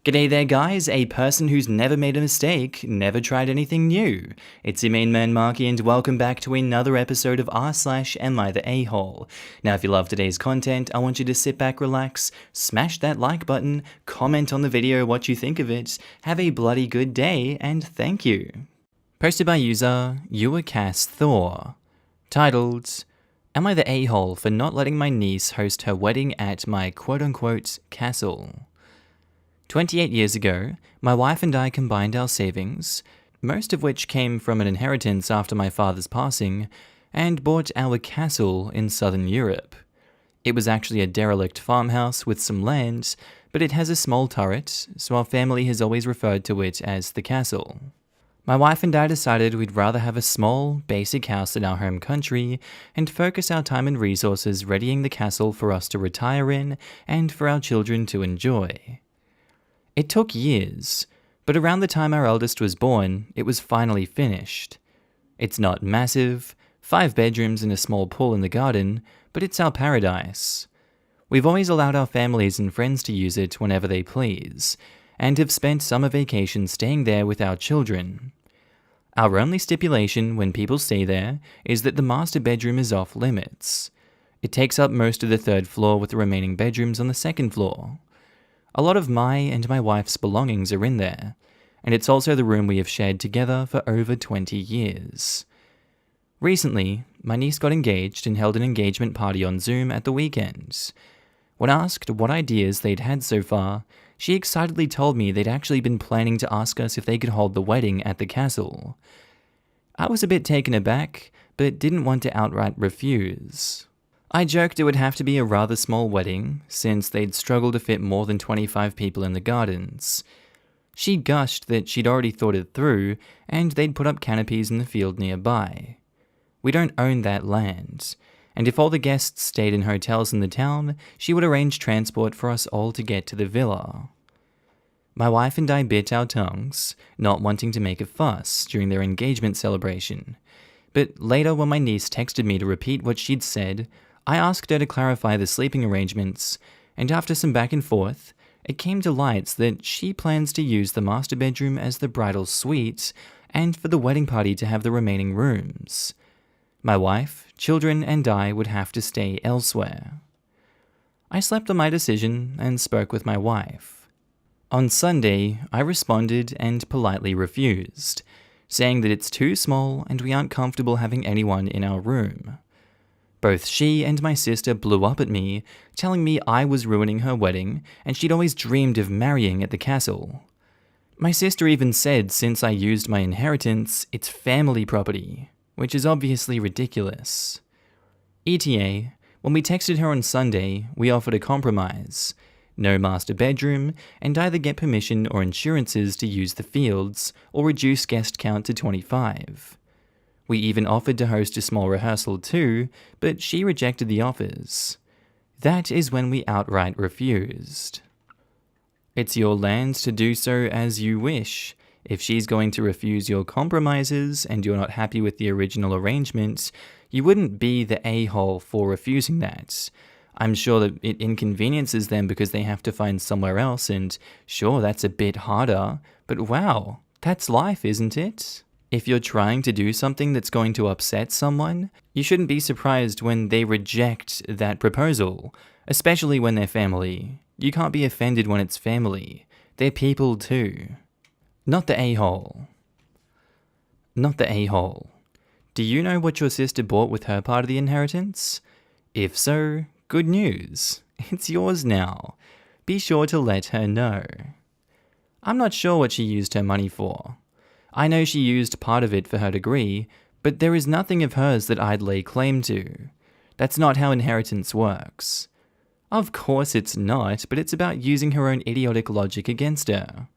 G'day there guys, a person who's never made a mistake, never tried anything new. It's your main man Markee and welcome back to another episode of r/AmiTheA hole. Now if you love today's content, I want you to sit back, relax, smash that like button, comment on the video what you think of it, have a bloody good day, and thank you. Posted by user Thor. Titled, Am I the a-hole for not letting my niece host her wedding at my quote-unquote castle? 28 years ago, my wife and I combined our savings, most of which came from an inheritance after my father's passing, and bought our castle in southern Europe. It was actually a derelict farmhouse with some land, but it has a small turret, so our family has always referred to it as the castle. My wife and I decided we'd rather have a small, basic house in our home country and focus our time and resources readying the castle for us to retire in and for our children to enjoy. It took years, but around the time our eldest was born, it was finally finished. It's not massive, 5 bedrooms and a small pool in the garden, but it's our paradise. We've always allowed our families and friends to use it whenever they please, and have spent summer vacations staying there with our children. Our only stipulation when people stay there is that the master bedroom is off limits. It takes up most of the 3rd floor with the remaining bedrooms on the 2nd floor. A lot of my and my wife's belongings are in there, and it's also the room we have shared together for over 20 years. Recently, my niece got engaged and held an engagement party on Zoom at the weekend. When asked what ideas they'd had so far, she excitedly told me they'd actually been planning to ask us if they could hold the wedding at the castle. I was a bit taken aback, but didn't want to outright refuse. I joked it would have to be a rather small wedding, since they'd struggle to fit more than 25 people in the gardens. She gushed that she'd already thought it through, and they'd put up canopies in the field nearby. We don't own that land, and if all the guests stayed in hotels in the town, she would arrange transport for us all to get to the villa. My wife and I bit our tongues, not wanting to make a fuss during their engagement celebration, but later when my niece texted me to repeat what she'd said, I asked her to clarify the sleeping arrangements, and after some back and forth, it came to light that she plans to use the master bedroom as the bridal suite, and for the wedding party to have the remaining rooms. My wife, children, and I would have to stay elsewhere. I slept on my decision and spoke with my wife. On Sunday, I responded and politely refused, saying that it's too small and we aren't comfortable having anyone in our room. Both she and my sister blew up at me, telling me I was ruining her wedding and she'd always dreamed of marrying at the castle. My sister even said since I used my inheritance, it's family property, which is obviously ridiculous. AITA, when we texted her on Sunday, we offered a compromise. No master bedroom, and either get permission or insurances to use the fields, or reduce guest count to 25. We even offered to host a small rehearsal too, but she rejected the offers. That is when we outright refused. It's your land to do so as you wish. If she's going to refuse your compromises and you're not happy with the original arrangement, you wouldn't be the a-hole for refusing that. I'm sure that it inconveniences them because they have to find somewhere else, and sure, that's a bit harder, but wow, that's life, isn't it? If you're trying to do something that's going to upset someone, you shouldn't be surprised when they reject that proposal, especially when they're family. You can't be offended when it's family. They're people too. Not the a-hole. Not the a-hole. Do you know what your sister bought with her part of the inheritance? If so, good news. It's yours now. Be sure to let her know. I'm not sure what she used her money for. I know she used part of it for her degree, but there is nothing of hers that I'd lay claim to. That's not how inheritance works. Of course it's not, but it's about using her own idiotic logic against her.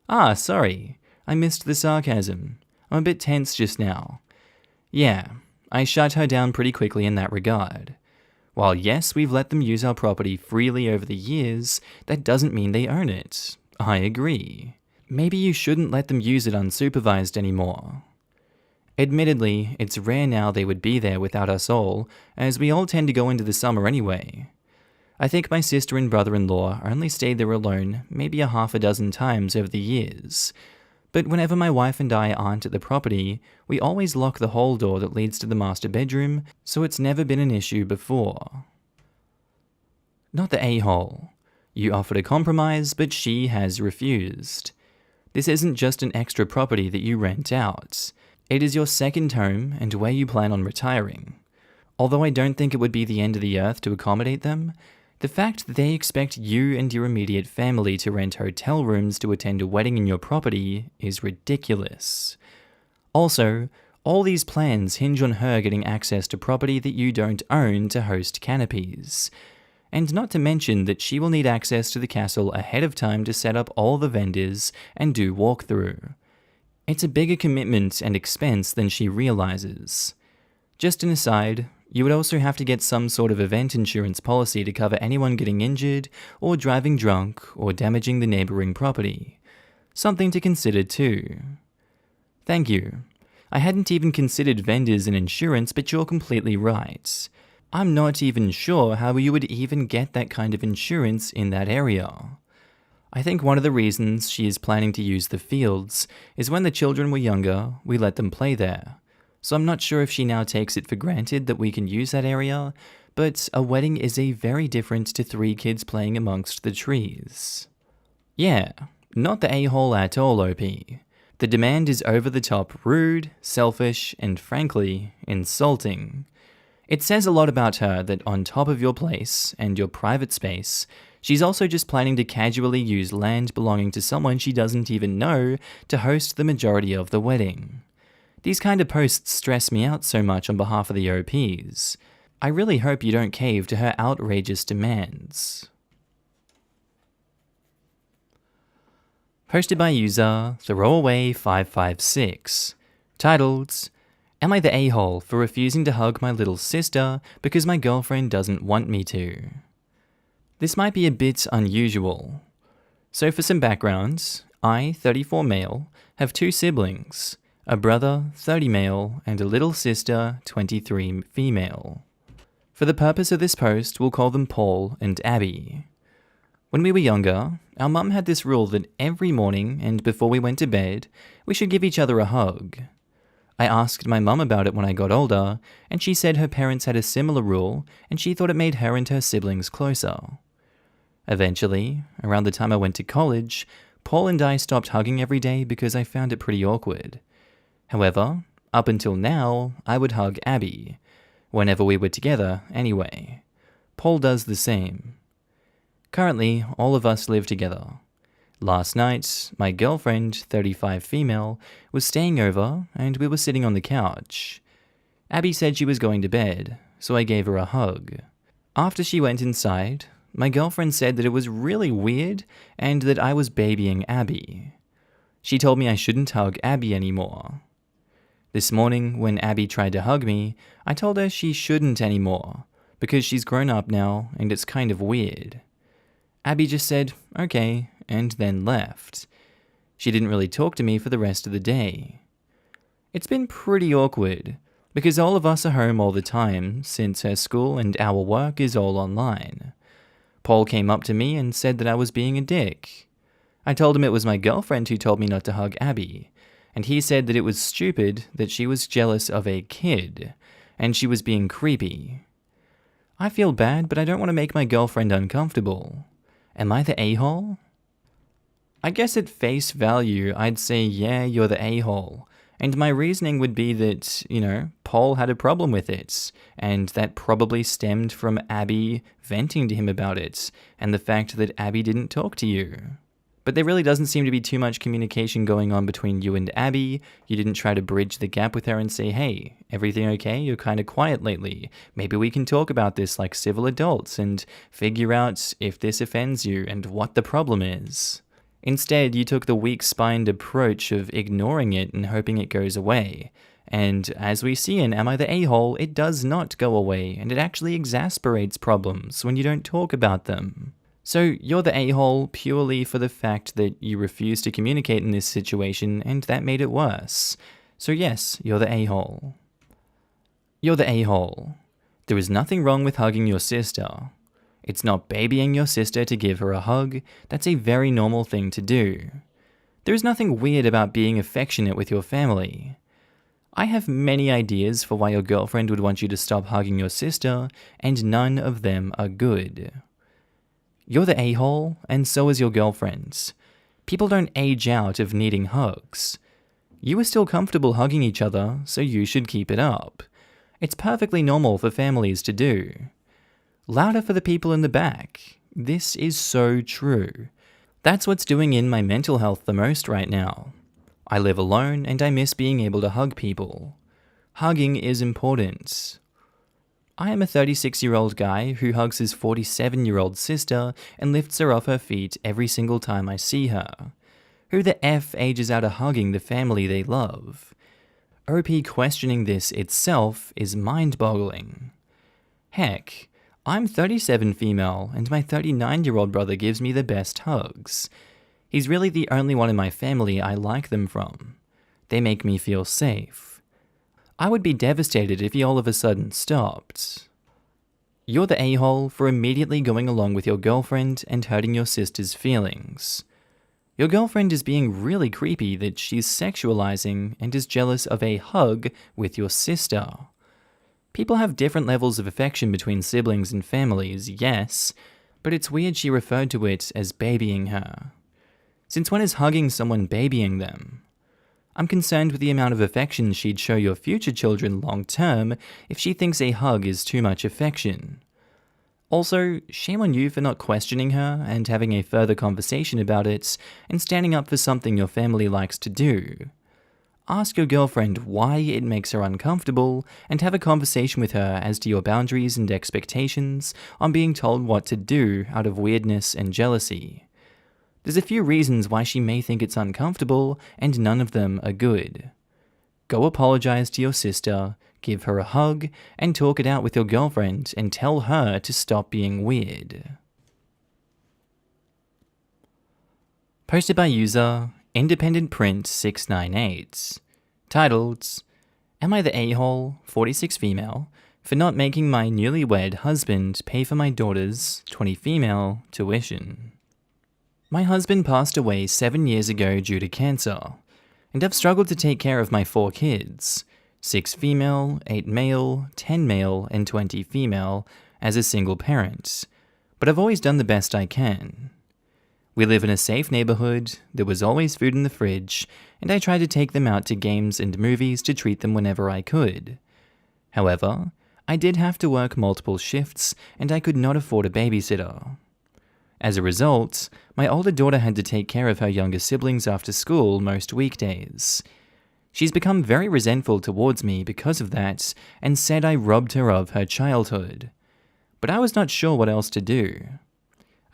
Ah, sorry. I missed the sarcasm. I'm a bit tense just now. Yeah, I shut her down pretty quickly in that regard. While yes, we've let them use our property freely over the years, that doesn't mean they own it. I agree. Maybe you shouldn't let them use it unsupervised anymore. Admittedly, it's rare now they would be there without us all, as we all tend to go into the summer anyway. I think my sister and brother-in-law only stayed there alone maybe a half a dozen times over the years. But whenever my wife and I aren't at the property, we always lock the hall door that leads to the master bedroom, so it's never been an issue before. Not the a-hole. You offered a compromise, but she has refused. This isn't just an extra property that you rent out. It is your second home and where you plan on retiring. Although I don't think it would be the end of the earth to accommodate them, the fact that they expect you and your immediate family to rent hotel rooms to attend a wedding in your property is ridiculous. Also, all these plans hinge on her getting access to property that you don't own to host canopies. And not to mention that she will need access to the castle ahead of time to set up all the vendors and do walkthrough. It's a bigger commitment and expense than she realizes. Just an aside, you would also have to get some sort of event insurance policy to cover anyone getting injured or driving drunk or damaging the neighboring property. Something to consider too. Thank you. I hadn't even considered vendors and insurance, but you're completely right. I'm not even sure how you would even get that kind of insurance in that area. I think one of the reasons she is planning to use the fields is when the children were younger, we let them play there. So I'm not sure if she now takes it for granted that we can use that area, but a wedding is a very different to 3 kids playing amongst the trees. Yeah, not the a-hole at all, OP. The demand is over the top rude, selfish, and frankly, insulting. It says a lot about her that on top of your place and your private space, she's also just planning to casually use land belonging to someone she doesn't even know to host the majority of the wedding. These kind of posts stress me out so much on behalf of the OPs. I really hope you don't cave to her outrageous demands. Posted by user Throwaway556. Titled, Am I the a-hole for refusing to hug my little sister because my girlfriend doesn't want me to? This might be a bit unusual. So for some background, I, 34 male, have 2 siblings. A brother, 30 male, and a little sister, 23 female. For the purpose of this post, we'll call them Paul and Abby. When we were younger, our mum had this rule that every morning and before we went to bed, we should give each other a hug. I asked my mum about it when I got older, and she said her parents had a similar rule, and she thought it made her and her siblings closer. Eventually, around the time I went to college, Paul and I stopped hugging every day because I found it pretty awkward. However, up until now, I would hug Abby, whenever we were together anyway. Paul does the same. Currently, all of us live together. Last night, my girlfriend, 35 female, was staying over and we were sitting on the couch. Abby said she was going to bed, so I gave her a hug. After she went inside, my girlfriend said that it was really weird and that I was babying Abby. She told me I shouldn't hug Abby anymore. This morning, when Abby tried to hug me, I told her she shouldn't anymore, because she's grown up now and it's kind of weird. Abby just said, okay, and then left. She didn't really talk to me for the rest of the day. It's been pretty awkward, because all of us are home all the time, since her school and our work is all online. Paul came up to me and said that I was being a dick. I told him it was my girlfriend who told me not to hug Abby, and he said that it was stupid that she was jealous of a kid, and she was being creepy. I feel bad, but I don't want to make my girlfriend uncomfortable. Am I the a-hole? I guess at face value, I'd say, yeah, you're the a-hole. And my reasoning would be that, Paul had a problem with it, and that probably stemmed from Abby venting to him about it, and the fact that Abby didn't talk to you. But there really doesn't seem to be too much communication going on between you and Abby. You didn't try to bridge the gap with her and say, hey, everything okay? You're kind of quiet lately. Maybe we can talk about this like civil adults and figure out if this offends you and what the problem is. Instead, you took the weak-spined approach of ignoring it and hoping it goes away. And as we see in Am I the A-hole, it does not go away, and it actually exasperates problems when you don't talk about them. So you're the a-hole purely for the fact that you refused to communicate in this situation and that made it worse. So yes, you're the a-hole. You're the a-hole. There is nothing wrong with hugging your sister. It's not babying your sister to give her a hug. That's a very normal thing to do. There is nothing weird about being affectionate with your family. I have many ideas for why your girlfriend would want you to stop hugging your sister, and none of them are good. You're the a-hole, and so is your girlfriend. People don't age out of needing hugs. You are still comfortable hugging each other, so you should keep it up. It's perfectly normal for families to do. Louder for the people in the back. This is so true. That's what's doing in my mental health the most right now. I live alone and I miss being able to hug people. Hugging is important. I am a 36-year-old guy who hugs his 47-year-old sister and lifts her off her feet every single time I see her. Who the F ages out of hugging the family they love? OP questioning this itself is mind-boggling. Heck, I'm 37 female and my 39-year-old brother gives me the best hugs. He's really the only one in my family I like them from. They make me feel safe. I would be devastated if he all of a sudden stopped. You're the a-hole for immediately going along with your girlfriend and hurting your sister's feelings. Your girlfriend is being really creepy that she's sexualizing and is jealous of a hug with your sister. People have different levels of affection between siblings and families, yes, but it's weird she referred to it as babying her. Since when is hugging someone babying them? I'm concerned with the amount of affection she'd show your future children long term if she thinks a hug is too much affection. Also, shame on you for not questioning her and having a further conversation about it and standing up for something your family likes to do. Ask your girlfriend why it makes her uncomfortable and have a conversation with her as to your boundaries and expectations on being told what to do out of weirdness and jealousy. There's a few reasons why she may think it's uncomfortable, and none of them are good. Go apologize to your sister, give her a hug, and talk it out with your girlfriend and tell her to stop being weird. Posted by user Independent Print 698. Titled, Am I the a-hole, 46 female, for not making my newlywed husband pay for my daughter's, 20 female, tuition? My husband passed away 7 years ago due to cancer, and I've struggled to take care of my 4 kids, 6 female, 8 male, 10 male, and 20 female, as a single parent, but I've always done the best I can. We live in a safe neighborhood, there was always food in the fridge, and I tried to take them out to games and movies to treat them whenever I could. However, I did have to work multiple shifts, and I could not afford a babysitter. As a result, my older daughter had to take care of her younger siblings after school most weekdays. She's become very resentful towards me because of that, and said I robbed her of her childhood. But I was not sure what else to do.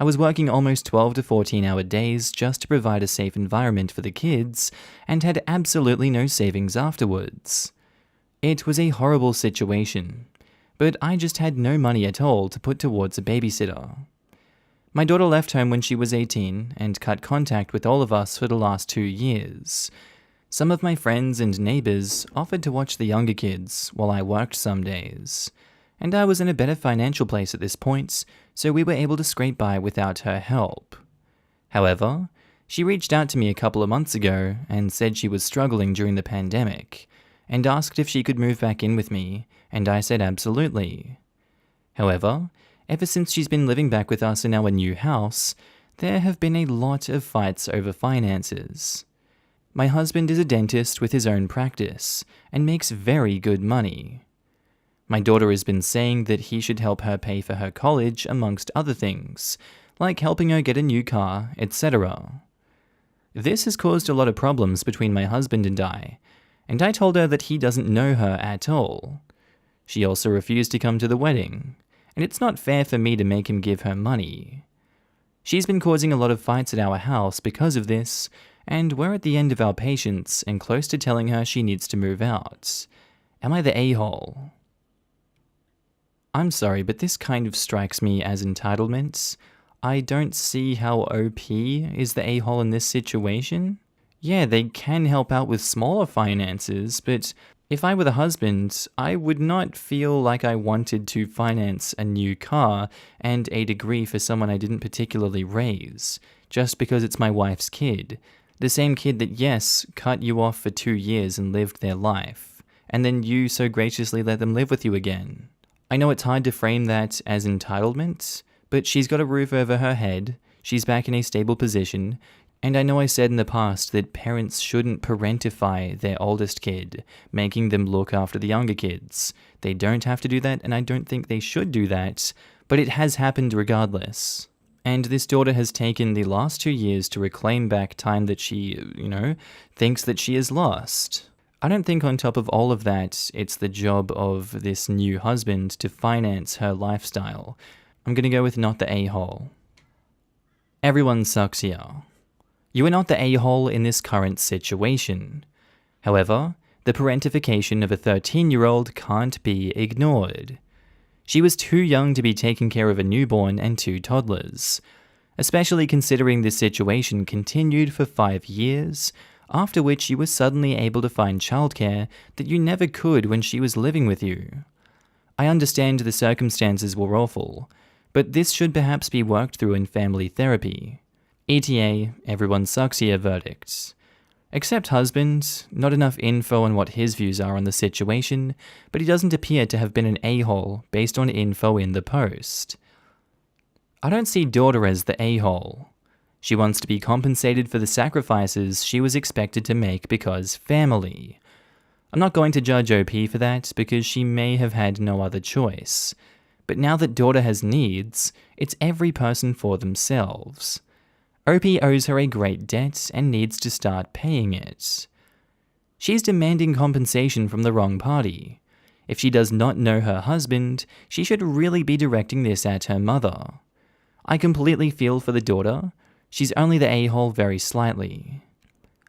I was working almost 12 to 14-hour days just to provide a safe environment for the kids, and had absolutely no savings afterwards. It was a horrible situation, but I just had no money at all to put towards a babysitter. My daughter left home when she was 18 and cut contact with all of us for the last 2 years. Some of my friends and neighbors offered to watch the younger kids while I worked some days, and I was in a better financial place at this point, so we were able to scrape by without her help. However, she reached out to me a couple of months ago and said she was struggling during the pandemic, and asked if she could move back in with me, and I said absolutely. However, ever since she's been living back with us in our new house, there have been a lot of fights over finances. My husband is a dentist with his own practice, and makes very good money. My daughter has been saying that he should help her pay for her college amongst other things, like helping her get a new car, etc. This has caused a lot of problems between my husband and I told her that he doesn't know her at all. She also refused to come to the wedding, and it's not fair for me to make him give her money. She's been causing a lot of fights at our house because of this, and we're at the end of our patience and close to telling her she needs to move out. Am I the a-hole? I'm sorry, but this kind of strikes me as entitlement. I don't see how OP is the a-hole in this situation. Yeah, they can help out with smaller finances, but If I were the husband, I would not feel like I wanted to finance a new car and a degree for someone I didn't particularly raise, just because it's my wife's kid. The same kid that, yes, cut you off for 2 years and lived their life, and then you so graciously let them live with you again. I know it's hard to frame that as entitlement, but she's got a roof over her head, she's back in a stable position, and I know I said in the past that parents shouldn't parentify their oldest kid, making them look after the younger kids. They don't have to do that, and I don't think they should do that, but it has happened regardless. And this daughter has taken the last 2 years to reclaim back time that she, thinks that she has lost. I don't think on top of all of that, it's the job of this new husband to finance her lifestyle. I'm gonna go with not the a-hole. Everyone sucks here. You are not the a-hole in this current situation. However, the parentification of a 13-year-old can't be ignored. She was too young to be taking care of a newborn and 2 toddlers, especially considering this situation continued for 5 years, after which you were suddenly able to find childcare that you never could when she was living with you. I understand the circumstances were awful, but this should perhaps be worked through in family therapy. AITA, everyone sucks here verdict. Except husband, not enough info on what his views are on the situation, but he doesn't appear to have been an a-hole based on info in the post. I don't see daughter as the a-hole. She wants to be compensated for the sacrifices she was expected to make because family. I'm not going to judge OP for that because she may have had no other choice. But now that daughter has needs, it's every person for themselves. OP owes her a great debt and needs to start paying it. She's demanding compensation from the wrong party. If she does not know her husband, she should really be directing this at her mother. I completely feel for the daughter. She's only the a-hole very slightly.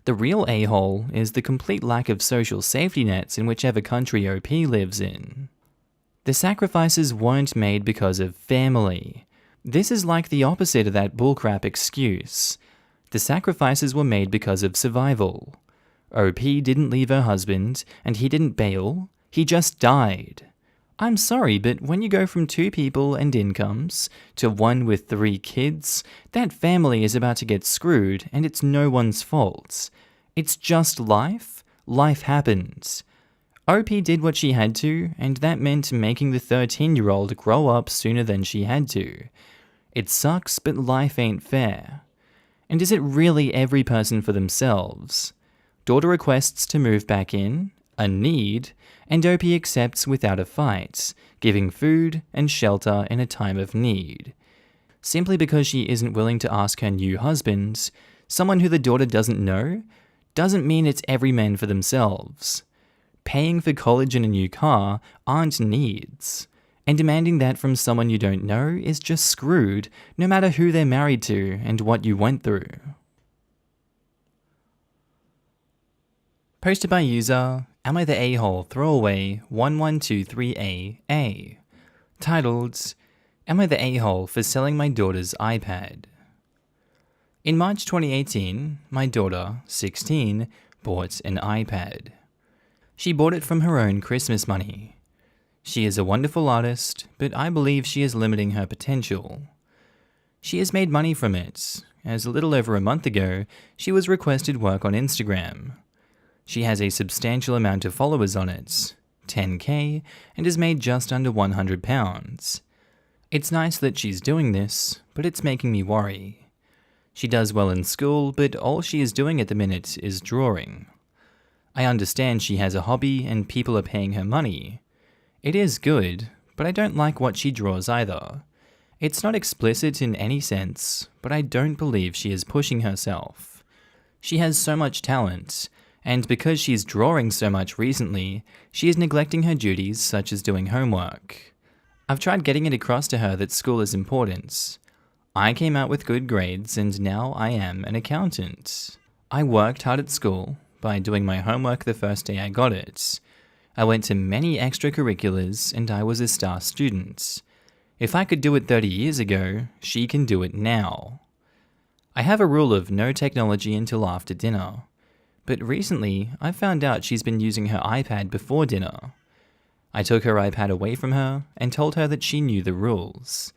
The real a-hole is the complete lack of social safety nets in whichever country OP lives in. The sacrifices weren't made because of family. This is like the opposite of that bullcrap excuse. The sacrifices were made because of survival. OP didn't leave her husband, and he didn't bail, he just died. I'm sorry, but when you go from 2 people and incomes to 1 with 3 kids, that family is about to get screwed, and it's no one's fault. It's just life. Life happens. OP did what she had to, and that meant making the 13-year-old grow up sooner than she had to. It sucks, but life ain't fair. And is it really every person for themselves? Daughter requests to move back in, a need, and OP accepts without a fight, giving food and shelter in a time of need. Simply because she isn't willing to ask her new husband, someone who the daughter doesn't know, doesn't mean it's every man for themselves. Paying for college and a new car aren't needs. And demanding that from someone you don't know is just screwed, no matter who they're married to and what you went through. Posted by user AmiTheA throwaway 1123AA. Titled, Am I the a-hole for selling my daughter's iPad? In March 2018, my daughter, 16, bought an iPad. She bought it from her own Christmas money. She is a wonderful artist, but I believe she is limiting her potential. She has made money from it, as a little over a month ago, she was requested work on Instagram. She has a substantial amount of followers on it, 10k, and has made just under £100. It's nice that she's doing this, but it's making me worry. She does well in school, but all she is doing at the minute is drawing. I understand she has a hobby and people are paying her money. It is good, but I don't like what she draws either. It's not explicit in any sense, but I don't believe she is pushing herself. She has so much talent, and because she's drawing so much recently, she is neglecting her duties such as doing homework. I've tried getting it across to her that school is important. I came out with good grades and now I am an accountant. I worked hard at school by doing my homework the first day I got it. I went to many extracurriculars and I was a star student. If I could do it 30 years ago, she can do it now. I have a rule of no technology until after dinner. But recently, I found out she's been using her iPad before dinner. I took her iPad away from her and told her that she knew the rules.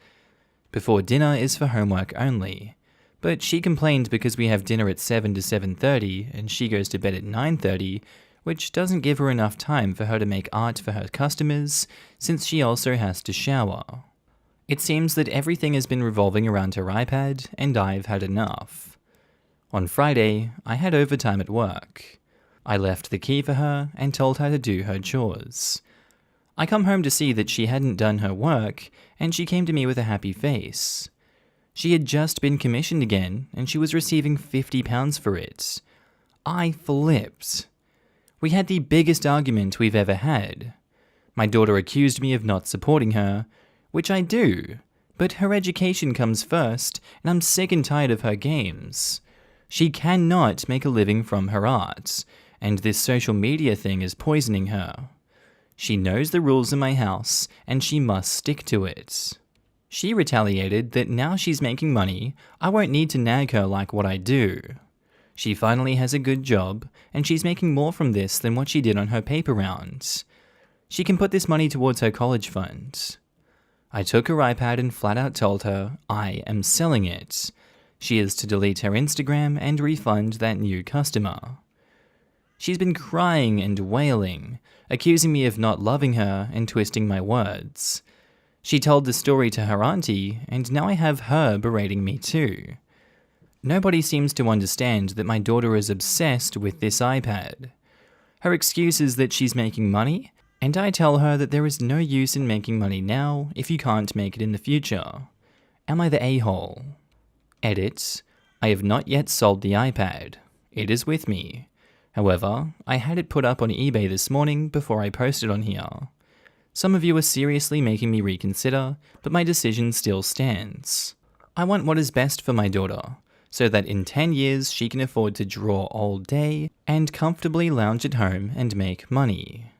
Before dinner is for homework only, but she complained because we have dinner at 7 to 7:30 and she goes to bed at 9:30, which doesn't give her enough time for her to make art for her customers, since she also has to shower. It seems that everything has been revolving around her iPad, and I've had enough. On Friday, I had overtime at work. I left the key for her and told her to do her chores. I come home to see that she hadn't done her work, and she came to me with a happy face. She had just been commissioned again, and she was receiving £50 for it. I flipped. We had the biggest argument we've ever had. My daughter accused me of not supporting her, which I do, but her education comes first, and I'm sick and tired of her games. She cannot make a living from her art, and this social media thing is poisoning her. She knows the rules in my house, and she must stick to it. She retaliated that now she's making money, I won't need to nag her like what I do. She finally has a good job, and she's making more from this than what she did on her paper round. She can put this money towards her college fund. I took her iPad and flat out told her I am selling it. She is to delete her Instagram and refund that new customer. She's been crying and wailing, accusing me of not loving her and twisting my words. She told the story to her auntie, and now I have her berating me too. Nobody seems to understand that my daughter is obsessed with this iPad. Her excuse is that she's making money, and I tell her that there is no use in making money now if you can't make it in the future. Am I the a-hole? Edit. I have not yet sold the iPad. It is with me. However, I had it put up on eBay this morning before I posted on here. Some of you are seriously making me reconsider, but my decision still stands. I want what is best for my daughter, so that in 10 years she can afford to draw all day and comfortably lounge at home and make money.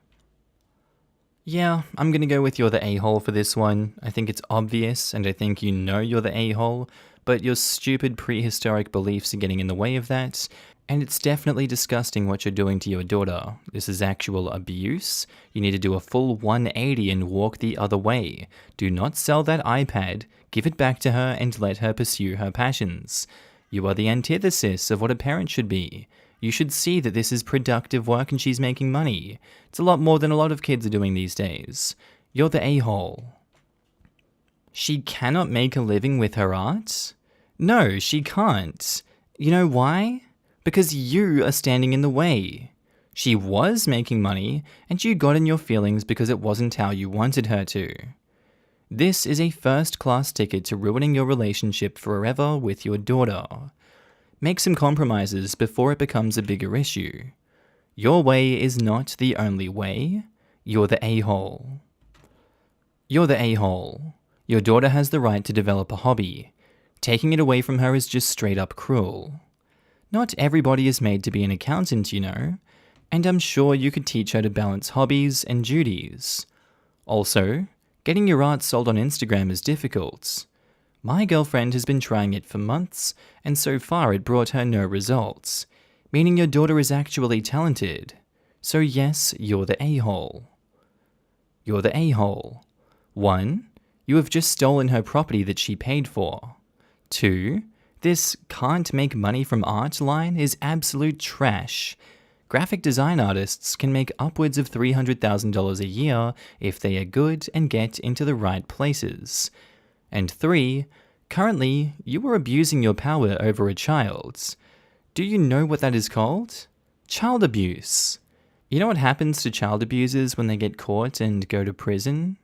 Yeah, I'm gonna go with you're the a-hole for this one. I think it's obvious, and I think you know you're the a-hole, but your stupid prehistoric beliefs are getting in the way of that, and it's definitely disgusting what you're doing to your daughter. This is actual abuse. You need to do a full 180 and walk the other way. Do not sell that iPad, give it back to her and let her pursue her passions. You are the antithesis of what a parent should be. You should see that this is productive work and she's making money. It's a lot more than a lot of kids are doing these days. You're the a-hole. She cannot make a living with her art? No, she can't. You know why? Because you are standing in the way. She was making money, and you got in your feelings because it wasn't how you wanted her to. This is a first-class ticket to ruining your relationship forever with your daughter. Make some compromises before it becomes a bigger issue. Your way is not the only way. You're the a-hole. You're the a-hole. Your daughter has the right to develop a hobby. Taking it away from her is just straight up cruel. Not everybody is made to be an accountant, you know, and I'm sure you could teach her to balance hobbies and duties. Also, getting your art sold on Instagram is difficult. My girlfriend has been trying it for months, and so far it brought her no results, meaning your daughter is actually talented. So yes, you're the a-hole. You're the a-hole. 1. You have just stolen her property that she paid for. 2. This can't make money from art line is absolute trash. Graphic design artists can make upwards of $300,000 a year if they are good and get into the right places. And 3, currently, you are abusing your power over a child. Do you know what that is called? Child abuse. You know what happens to child abusers when they get caught and go to prison? ...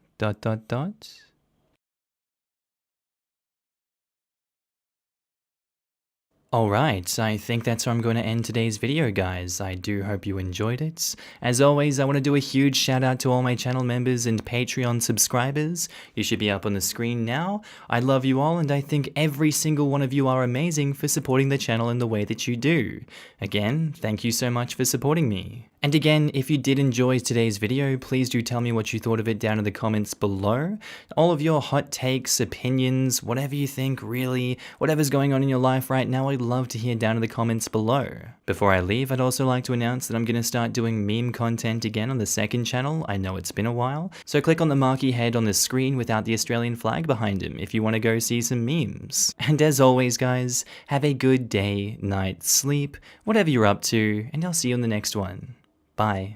Alright, I think that's where I'm going to end today's video, guys. I do hope you enjoyed it. As always, I want to do a huge shout out to all my channel members and Patreon subscribers. You should be up on the screen now. I love you all, and I think every single one of you are amazing for supporting the channel in the way that you do. Again, thank you so much for supporting me. And again, if you did enjoy today's video, please do tell me what you thought of it down in the comments below. All of your hot takes, opinions, whatever you think, really, whatever's going on in your life right now, I'd would love to hear down in the comments below. Before I leave, I'd also like to announce that I'm going to start doing meme content again on the second channel. I know it's been a while, so click on the Markee head on the screen without the Australian flag behind him if you want to go see some memes. And as always guys, have a good day, night, sleep, whatever you're up to, and I'll see you in the next one. Bye.